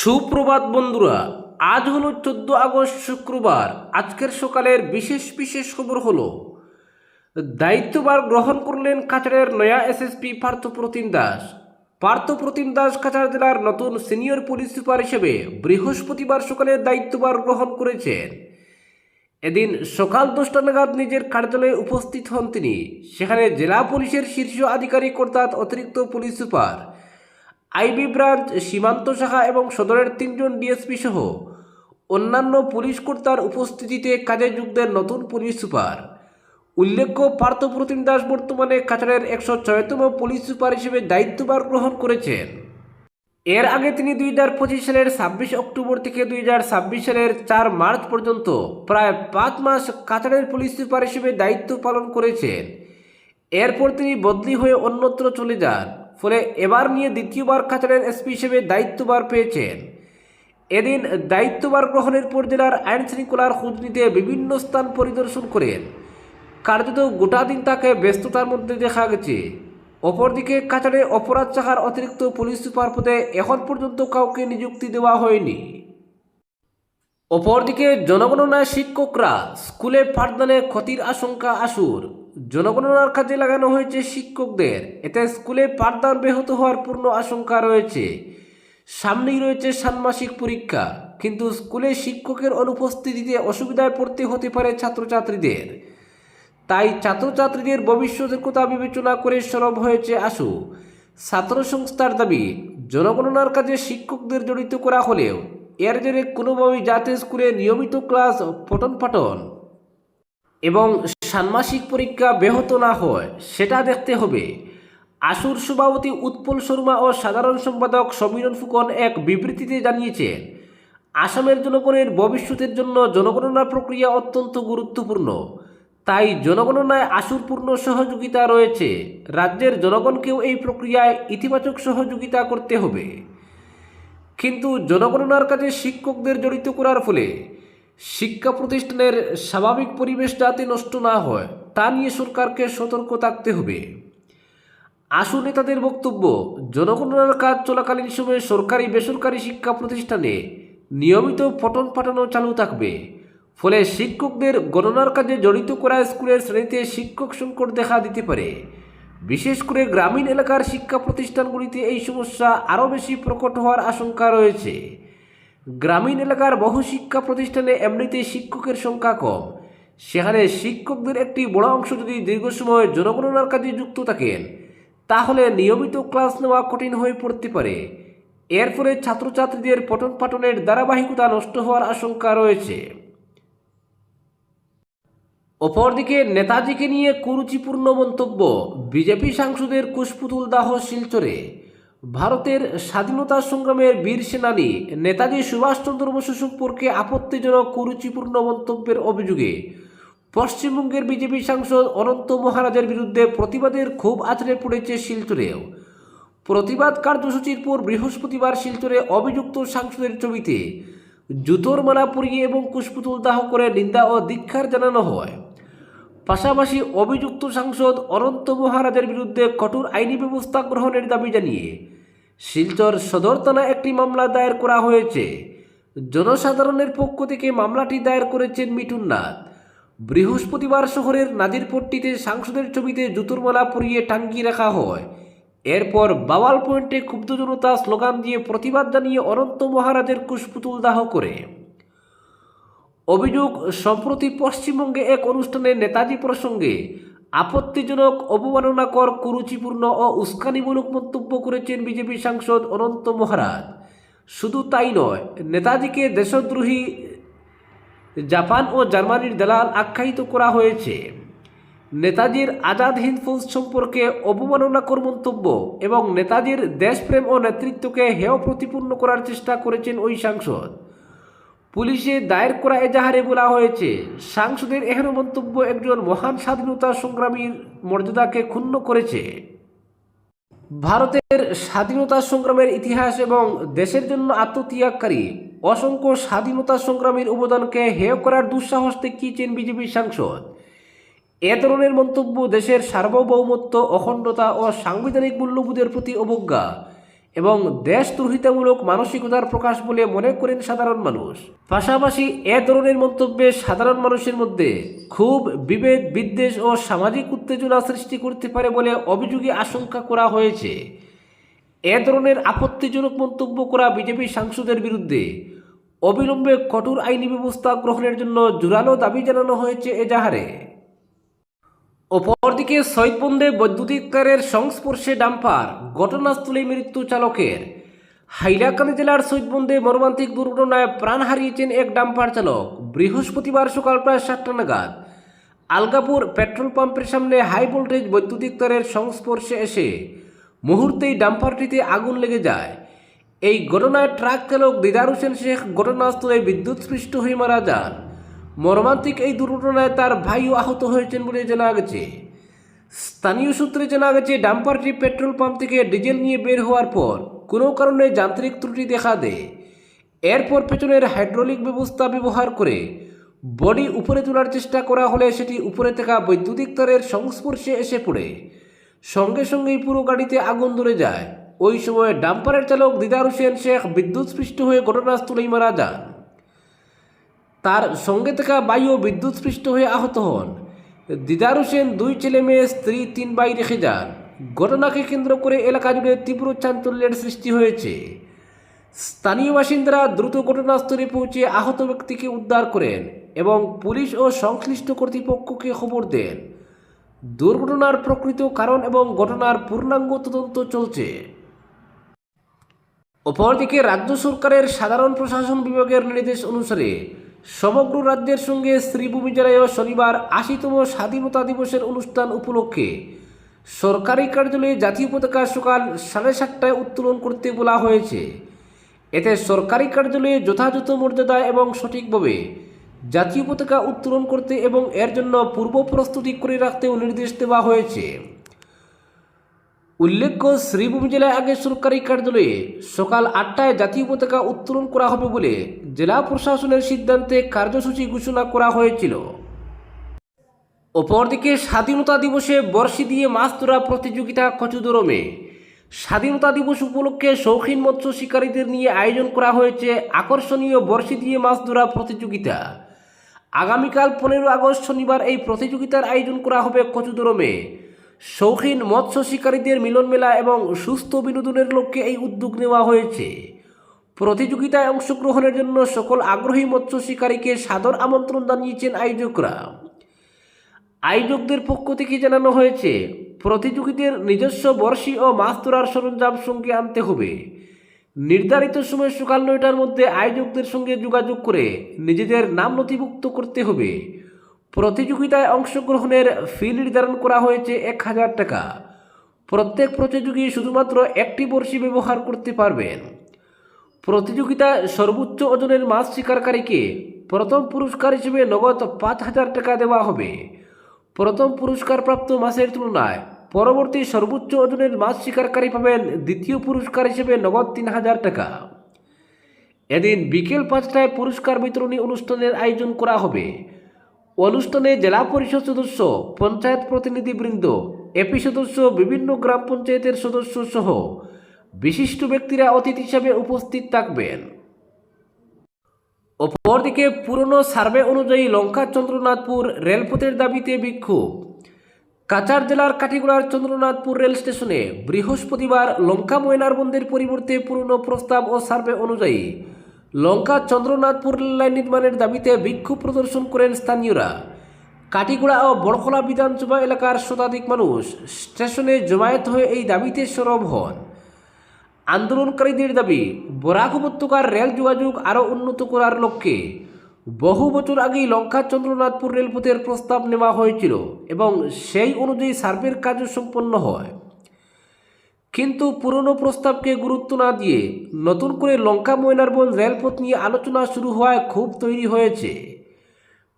সুপ্রভাত বন্ধুরা। আজ হলো 14 আগস্ট শুক্রবার। আজকের সকালের বিশেষ বিশেষ খবর হলো দায়িত্বভার গ্রহণ করলেন কাছাড়ের নয়া এসএসপি পার্থপ্রতিম দাস। পার্থপ্রতিম দাস কাছাড় জেলার নতুন সিনিয়র পুলিশ সুপার হিসেবে বৃহস্পতিবার সকালে দায়িত্বভার গ্রহণ করেছেন। এদিন সকাল 10টা নাগাদ নিজের কার্যালয়ে উপস্থিত হন তিনি। সেখানে জেলা পুলিশের শীর্ষ আধিকারিক অর্থাৎ অতিরিক্ত পুলিশ সুপার, আইবি ব্রাঞ্চ, সীমান্ত শাখা এবং সদরের 3জন ডিএসপি সহ অন্যান্য পুলিশ কর্তার উপস্থিতিতে কাজে যোগ দেন নতুন পুলিশ সুপার। উল্লেখ্য, পার্থপ্রতিম দাস বর্তমানে কাছাড়ের 106তম পুলিশ সুপার হিসেবে দায়িত্বভার গ্রহণ করেছেন। এর আগে তিনি 2025 সালের 26 অক্টোবর থেকে 2026 সালের 4 মার্চ পর্যন্ত প্রায় 5 মাস কাছাড়ের পুলিশ সুপার হিসেবে দায়িত্ব পালন করেছেন। এরপর তিনি বদলি হয়ে অন্যত্র চলে যান। ফলে এবার নিয়ে দ্বিতীয়বার কাছাড়ের এসপি হিসেবে দায়িত্বভার পেয়েছেন। এদিন দায়িত্বভার গ্রহণের পর জেলার আইন শৃঙ্খলার খোঁজ নিতে বিভিন্ন স্থান পরিদর্শন করেন। কার্যত গোটা দিন তাকে ব্যস্ততার মধ্যে দেখা গেছে। অপরদিকে কাছাড়ে অপরাধ শাখার অতিরিক্ত পুলিশ সুপার পদে এখন পর্যন্ত কাউকে নিযুক্তি দেওয়া হয়নি। অপরদিকে জনগণনায় শিক্ষকরা স্কুলে পাঠদানে ক্ষতির আশঙ্কা আশুর। জনগণনার কাজে লাগানো হয়েছে শিক্ষকদের, এতে স্কুলে পাঠদান ব্যাহত হওয়ার পূর্ণ আশঙ্কা রয়েছে। সামনেই রয়েছে ষান্মাসিক পরীক্ষা, কিন্তু স্কুলে শিক্ষকের অনুপস্থিতিতে অসুবিধায় পড়তে হতে পারে ছাত্রছাত্রীদের। তাই ছাত্রছাত্রীদের ভবিষ্যতের কথা বিবেচনা করে সরব হয়েছে আশু। ছাত্র সংস্থার দাবি, জনগণনার কাজে শিক্ষকদের জড়িত করা হলেও এর জেরে কোনোভাবেই যাতে স্কুলে নিয়মিত ক্লাস, পঠন পাঠন এবং ষান্মাসিক পরীক্ষা ব্যাহত না হয় সেটা দেখতে হবে। আশুর সভাপতি উৎপল শর্মা ও সাধারণ সম্পাদক সমীরণ ফুকন এক বিবৃতিতে জানিয়েছেন, আসামের জনগণের ভবিষ্যতের জন্য জনগণনা প্রক্রিয়া অত্যন্ত গুরুত্বপূর্ণ। তাই জনগণনায় আশুর পূর্ণ সহযোগিতা রয়েছে। রাজ্যের জনগণকেও এই প্রক্রিয়ায় ইতিবাচক সহযোগিতা করতে হবে। কিন্তু জনগণনার কাজে শিক্ষকদের জড়িত করার ফলে শিক্ষা প্রতিষ্ঠানের স্বাভাবিক পরিবেশ যাতে নষ্ট না হয় তা নিয়ে সরকারকে সতর্ক থাকতে হবে। আশু নেতাদের বক্তব্য, জনগণনার কাজ চলাকালীন সময়ে সরকারি বেসরকারি শিক্ষা প্রতিষ্ঠানে নিয়মিত পঠন পাঠানো চালু থাকবে। ফলে শিক্ষকদের গণনার কাজে জড়িত করা স্কুলের শ্রেণীতে শিক্ষক সংকট দেখা দিতে পারে। বিশেষ করে গ্রামীণ এলাকার শিক্ষা প্রতিষ্ঠানগুলিতে এই সমস্যা আরও বেশি প্রকট হওয়ার আশঙ্কা রয়েছে। গ্রামীণ এলাকার বহু শিক্ষা প্রতিষ্ঠানে এমনিতেই শিক্ষকের সংখ্যা কম। সেখানে শিক্ষকদের একটি বড় অংশ যদি দীর্ঘ সময় জনগণনার কাজে যুক্ত থাকেন, তাহলে নিয়মিত ক্লাস নেওয়া কঠিন হয়ে পড়তে পারে। এর ফলে ছাত্রছাত্রীদের পঠন পাঠনের ধারাবাহিকতা নষ্ট হওয়ার আশঙ্কা রয়েছে। অপরদিকে নেতাজিকে নিয়ে কুরুচিপূর্ণ মন্তব্য, বিজেপি সাংসদের কুশপুতুল দাহ শিলচরে। ভারতের স্বাধীনতা সংগ্রামের বীর সেনানী নেতাজি সুভাষচন্দ্র বসু সম্পর্কে আপত্তিজনক কুরুচিপূর্ণ মন্তব্যের অভিযোগে পশ্চিমবঙ্গের বিজেপি সাংসদ অনন্ত মহারাজের বিরুদ্ধে প্রতিবাদের ক্ষোভ আছড়ে পড়েছে শিলচরেও। প্রতিবাদ কার্যসূচির পর বৃহস্পতিবার শিলচরে অভিযুক্ত সাংসদের ছবিতে জুতোর মালা পরিয়ে এবং কুশপুতুল দাহ করে নিন্দা ও ধিক্কার জানানো হয়। পাশাপাশি অভিযুক্ত সাংসদ অনন্ত মহারাজের বিরুদ্ধে কঠোর আইনি ব্যবস্থা গ্রহণের দাবি জানিয়ে শিলচর সদর থানায় একটি মামলা দায়ের করা হয়েছে। জনসাধারণের পক্ষ থেকে মামলাটি দায়ের করেছেন মিঠুন নাথ। বৃহস্পতিবার শহরের নাজিরপট্টিতে সাংসদের ছবিতে জুতোর মালা পরিয়ে টাঙ্গিয়ে রাখা হয়। এরপর বাওয়াল পয়েন্টে ক্ষুব্ধ জনতা স্লোগান দিয়ে প্রতিবাদ জানিয়ে অনন্ত মহারাজের কুশপুতুল দাহ করে। অভিযোগ, সম্প্রতি পশ্চিমবঙ্গে এক অনুষ্ঠানে নেতাজি প্রসঙ্গে আপত্তিজনক, অবমাননাকর, কুরুচিপূর্ণ ও উস্কানিমূলক মন্তব্য করেছেন বিজেপি সাংসদ অনন্ত মহারাজ। শুধু তাই নয়, নেতাজিকে দেশদ্রোহী, জাপান ও জার্মানির দালাল আখ্যায়িত করা হয়েছে। নেতাজির আজাদ হিন্দ ফৌজ সম্পর্কে অবমাননাকর মন্তব্য এবং নেতাজির দেশপ্রেম ও নেতৃত্বকে হেয় প্রতিপন্ন করার চেষ্টা করেছেন ওই সাংসদ। পুলিশে দায়ের করা এজাহারে বলা হয়েছে, সাংসদের এহেন মন্তব্য একজন মহান স্বাধীনতা সংগ্রামীর মর্যাদাকে ক্ষুণ্ণ করেছে। ভারতের স্বাধীনতা সংগ্রামের ইতিহাস এবং দেশের জন্য আত্মত্যাগকারী অসংখ্য স্বাধীনতা সংগ্রামীর অবদানকে হেয় করার দুঃসাহস দেখিয়েছেন বিজেপি সাংসদ। এ ধরনের মন্তব্য দেশের সার্বভৌমত্ব, অখণ্ডতা ও সাংবিধানিক মূল্যবোধের প্রতি অবজ্ঞা এবং দেশদ্রোহিতামূলক মানসিকতার প্রকাশ বলে মনে করেন সাধারণ মানুষ। পাশাপাশি এ ধরনের মন্তব্যে সাধারণ মানুষের মধ্যে খুব বিভেদ, বিদ্বেষ ও সামাজিক উত্তেজনা সৃষ্টি করতে পারে বলে অভিযোগে আশঙ্কা করা হয়েছে। এ ধরনের আপত্তিজনক মন্তব্য করা বিজেপি সাংসদের বিরুদ্ধে অবিলম্বে কঠোর আইনি ব্যবস্থা গ্রহণের জন্য জোরালো দাবি জানানো হয়েছে এজাহারে। অপরদিকে সৈয়দবন্দে বৈদ্যুতিক তারের সংস্পর্শে ডাম্পার, ঘটনাস্থলে মৃত্যু চালকের। হাইলাকান্দি জেলার সৈয়দবন্দে মর্মান্তিক দুর্ঘটনায় প্রাণ হারিয়েছেন এক ডাম্পার চালক। বৃহস্পতিবার সকাল প্রায় 7টা নাগাদ আলগাপুর পেট্রোল পাম্পের সামনে হাই ভোল্টেজ বৈদ্যুতিক তারের সংস্পর্শে এসে মুহূর্তেই ডাম্পারটিতে আগুন লেগে যায়। এই ঘটনায় ট্রাক চালক দিদার হোসেন শেখ ঘটনাস্থলে বিদ্যুৎস্পৃষ্ট হয়ে মারা যান। মর্মান্তিক এই দুর্ঘটনায় তার ভাইও আহত হয়েছেন বলে জানা গেছে। স্থানীয় সূত্রে জানা গেছে, ডাম্পারটি পেট্রোল পাম্প থেকে ডিজেল নিয়ে বের হওয়ার পর কোনো কারণে যান্ত্রিক ত্রুটি দেখা দেয়। এরপর পেছনের হাইড্রোলিক ব্যবস্থা ব্যবহার করে বডি উপরে তোলার চেষ্টা করা হলে সেটি উপরে থাকা বৈদ্যুতিক তারের সংস্পর্শে এসে পড়ে। সঙ্গে সঙ্গেই পুরো গাড়িতে আগুন ধরে যায়। ওই সময় ডাম্পারের চালক দিদার হোসেন শেখ বিদ্যুৎস্পৃষ্ট হয়ে ঘটনাস্থলেই মারা যান। তার সঙ্গে থাকা ভাইও বিদ্যুৎস্পৃষ্ট হয়ে আহত হন। দিদার হোসেন 2 ছেলে মেয়ে, স্ত্রী, 3 ভাই রেখে যান। ঘটনাকে কেন্দ্র করে এলাকা জুড়ে তীব্র চাঞ্চল্যের সৃষ্টি হয়েছে। স্থানীয় বাসিন্দারা দ্রুত ঘটনাস্থলে পৌঁছে আহত ব্যক্তিকে উদ্ধার করেন এবং পুলিশ ও সংশ্লিষ্ট কর্তৃপক্ষকে খবর দেন। দুর্ঘটনার প্রকৃত কারণ এবং ঘটনার পূর্ণাঙ্গ তদন্ত চলছে। অপরদিকে রাজ্য সরকারের সাধারণ প্রশাসন বিভাগের নির্দেশ অনুসারে সমগ্র রাজ্যের সঙ্গে শ্রীভূমি জেলায় শনিবার 80তম স্বাধীনতা দিবসের অনুষ্ঠান উপলক্ষে সরকারি কার্যালয়ে জাতীয় পতাকা সকাল 7:30টায় উত্তোলন করতে বলা হয়েছে। এতে সরকারি কার্যালয়ে যথাযথ মর্যাদা এবং সঠিকভাবে জাতীয় পতাকা উত্তোলন করতে এবং এর জন্য পূর্ব প্রস্তুতি করে রাখতেও নির্দেশ দেওয়া হয়েছে। উল্লেখ্য, শ্রীভূমি জেলায় আগে সরকারি কার্যালয়ে সকাল 8টায় জাতীয় পতাকা উত্তোলন করা হবে বলে জেলা প্রশাসনের সিদ্ধান্তে কার্যসূচি ঘোষণা করা হয়েছিল। অপরদিকে স্বাধীনতা দিবসে বড়শি দিয়ে মাছ ধরা প্রতিযোগিতা কচুদরমে। স্বাধীনতা দিবস উপলক্ষে শৌখিন মৎস্য শিকারীদের নিয়ে আয়োজন করা হয়েছে আকর্ষণীয় বড়শি দিয়ে মাছ ধরা প্রতিযোগিতা। আগামীকাল 15 আগস্ট শনিবার এই প্রতিযোগিতার আয়োজন করা হবে কচুদরমে। শৌখিন মৎস্য শিকারীদের মিলন মেলা এবং সুস্থ বিনোদনের লক্ষ্যে এই উদ্যোগ নেওয়া হয়েছে। প্রতিযোগিতায় অংশগ্রহণের জন্য সকল আগ্রহী মৎস্য শিকারীকে সাদর আমন্ত্রণ জানিয়েছেন আয়োজকরা। আয়োজকদের পক্ষ থেকে জানানো হয়েছে, প্রতিযোগীদের নিজস্ব বড়শি ও মাছ ধরার সরঞ্জাম সঙ্গে আনতে হবে। নির্ধারিত সময় সকাল 9টার মধ্যে আয়োজকদের সঙ্গে যোগাযোগ করে নিজেদের নাম নথিভুক্ত করতে হবে। প্রতিযোগিতায় অংশগ্রহণের ফি নির্ধারণ করা হয়েছে 1000 টাকা। প্রত্যেক প্রতিযোগী শুধুমাত্র একটি বড়শি ব্যবহার করতে পারবেন। প্রতিযোগিতায় সর্বোচ্চ ওজনের মাছ শিকারকারীকে প্রথম পুরস্কার হিসেবে নগদ 5000 টাকা দেওয়া হবে। প্রথম পুরস্কারপ্রাপ্ত মাছের তুলনায় পরবর্তী সর্বোচ্চ ওজনের মাছ শিকারকারী পাবেন দ্বিতীয় পুরস্কার হিসেবে নগদ 3000 টাকা। এদিন বিকেল 5টায় পুরস্কার বিতরণী অনুষ্ঠানের আয়োজন করা হবে। অনুষ্ঠানে জেলা পরিষদ সদস্য, পঞ্চায়েত প্রতিনিধিবৃন্দ, এপি সদস্য, বিভিন্ন গ্রাম পঞ্চায়েতের সদস্য সহ বিশিষ্ট ব্যক্তিরা অতিথি হিসাবে উপস্থিত থাকবেন। অপরদিকে পুরনো সার্ভে অনুযায়ী লঙ্কা চন্দ্রনাথপুর রেলপথের দাবিতে বিক্ষোভ। কাছাড় জেলার কাঠিগড়ার চন্দ্রনাথপুর রেল স্টেশনে বৃহস্পতিবার লঙ্কা ময়নারবন্দের পরিবর্তে পুরনো প্রস্তাব ও সার্ভে অনুযায়ী লঙ্কা চন্দ্রনাথপুর রেললাইন নির্মাণের দাবিতে বিক্ষোভ প্রদর্শন করেন স্থানীয়রা। কাঠিগড়া ও বড়খোলা বিধানসভা এলাকার শতাধিক মানুষ স্টেশনে জমায়েত হয়ে এই দাবিতে সরব হন। আন্দোলনকারীদের দাবি, বরাক উপত্যকার রেল যোগাযোগ আরও উন্নত করার লক্ষ্যে বহু বছর আগেই লঙ্কা চন্দ্রনাথপুর রেলপথের প্রস্তাব নেওয়া হয়েছিল এবং সেই অনুযায়ী সার্ভের কাজও সম্পন্ন হয়। কিন্তু পুরনো প্রস্তাবকে গুরুত্ব না দিয়ে নতুন করে লঙ্কা ময়নারবন্দ রেলপথ নিয়ে আলোচনা শুরু হওয়ায় ক্ষোভ তৈরি হয়েছে।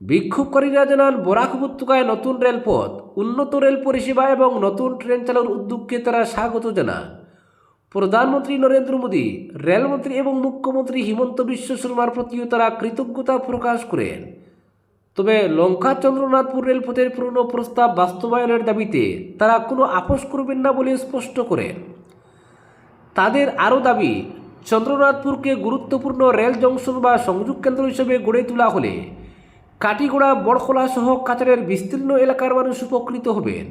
বিক্ষোভকারীরা জানান, বরাক উপত্যকায় নতুন রেলপথ, উন্নত রেল পরিষেবা এবং নতুন ট্রেন চালুর উদ্যোগকে তারা স্বাগত জানান। প্রধানমন্ত্রী নরেন্দ্র মোদী, রেলমন্ত্রী এবং মুখ্যমন্ত্রী হিমন্ত বিশ্ব শর্মার প্রতিও তারা কৃতজ্ঞতা প্রকাশ করেন। তবে লঙ্কা চন্দ্রনাথপুর রেলপথের পুরনো প্রস্তাব বাস্তবায়নের দাবিতে তারা কোনো আপোষ করবেন না বলে স্পষ্ট করেন। তাদের আরও দাবি, চন্দ্রনাথপুরকে গুরুত্বপূর্ণ রেল জংশন বা সংযোগ কেন্দ্র হিসেবে গড়ে তোলা হলে কাটিগড়া, বড়খোলা সহ কাছাড়ের বিস্তীর্ণ এলাকার মানুষ উপকৃত হবেন।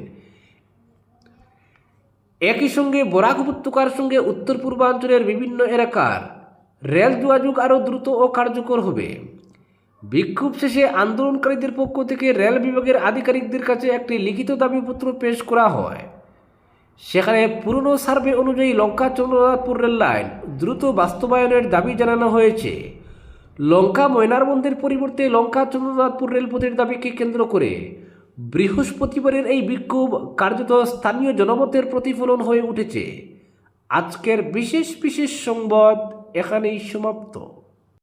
একই সঙ্গে বরাক উপত্যকার সঙ্গে উত্তর পূর্বাঞ্চলের বিভিন্ন এলাকার রেল যোগাযোগ আরও দ্রুত ও কার্যকর হবে। বিক্ষোভ শেষে আন্দোলনকারীদের পক্ষ থেকে রেল বিভাগের আধিকারিকদের কাছে একটি লিখিত দাবিপত্র পেশ করা হয়। সেখানে পুরনো সার্ভে অনুযায়ী লঙ্কা চন্দ্রনাথপুর রেল লাইন দ্রুত বাস্তবায়নের দাবি জানানো হয়েছে। লঙ্কা ময়নারবন্দের পরিবর্তে লঙ্কা চন্দ্রনাথপুর রেলপথের দাবিকে কেন্দ্র করে বৃহস্পতিবারের এই বিক্ষোভ কার্যত স্থানীয় জনমতের প্রতিফলন হয়ে উঠেছে। আজকের বিশেষ সংবাদ এখানেই সমাপ্ত।